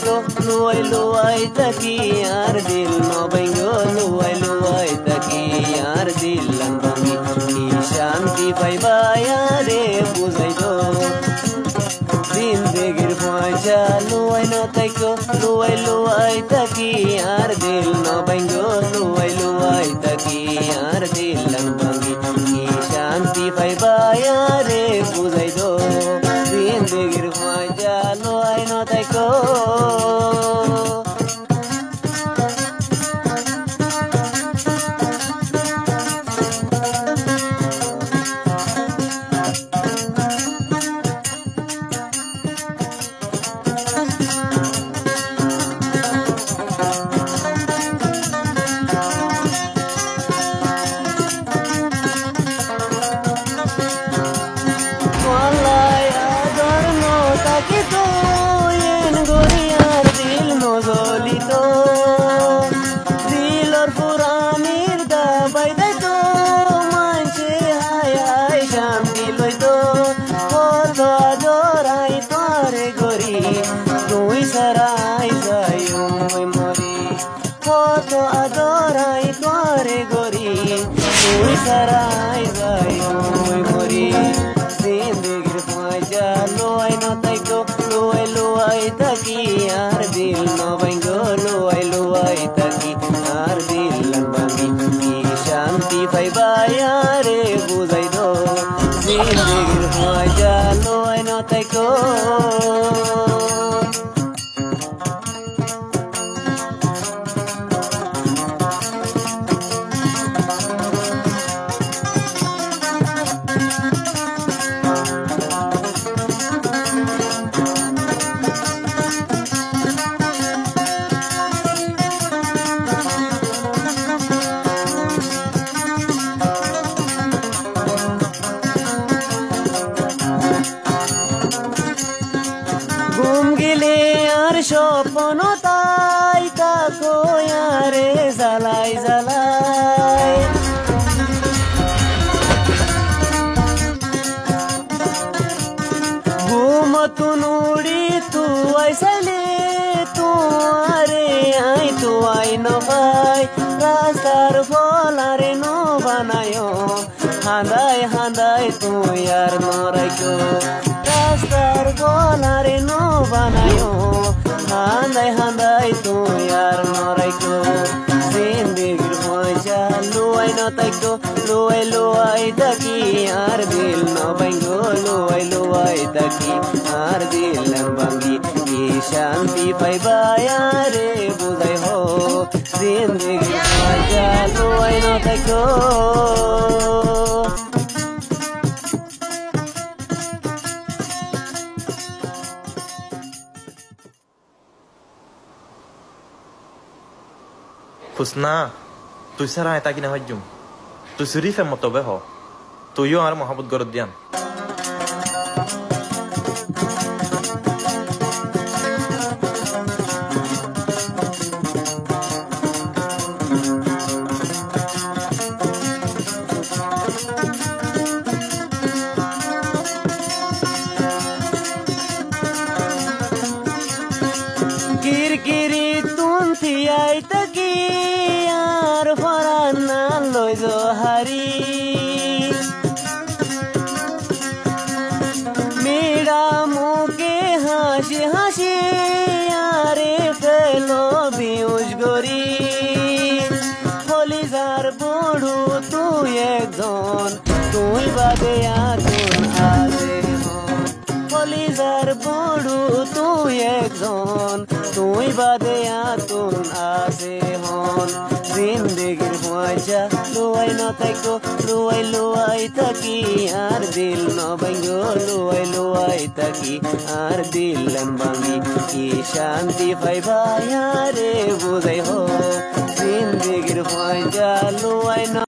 taiko luai taki yar dil no bango luai taki yar dil lan bangi ki shanti pai baya re buzai do zindagir phoja luai no taiko luai taki yar dil no bango luai taki yar dil lan bangi ki shanti pai baya re buzai do zindagir phoja luai no taiko sarai zayo mori zindagir phoja luai no taiko luai taki yar dil no bango luai taki yar dil lan bangi ki shanti pai baya re buzai do zindagir phoja luai no taiko স্বপ্ন তাই তাকো ইয়ারে জ্বালাই জ্বালাই ঘুমতুন উড়ি তুয়াই চাইলে তুয়ারে I তুয়াই Nabai রাস্তার ফলারে ন বানায় হাঁদাই হাঁদাই তুই আর নরাইকো রাস্তার ফলারে ন বানায় handai tu yar noraiko zindagir phoja luai no taiko luai taki yar dil no bango luai taki yar dil lan bangi ki shanti pai baya re buzai ho zindagir phoja luai no taiko Husna, tu sarai taki na hajjum. Tu suri fe motobe ho. Tu yo ar mohabbat gorodian. Kiri tun thiyai taki yar farana loi jo hari mera muke hashi hashi yare felo biush gori holizar bodu tu ekjon tui bade atun aze holizar bodu tu ekjon তুই বাদে আতুন আসে হন জিন্দেগির পয়সা লুয়াই ন তাইকো লুয়াই থাকি আর দিল ন ভাঙ্গো লুয়াই থাকি আর দিল লান ভাঙ্গি কি শান্তি পাইবা রে বুঝাই হো জিন্দেগির পয়সা লুয়াই ন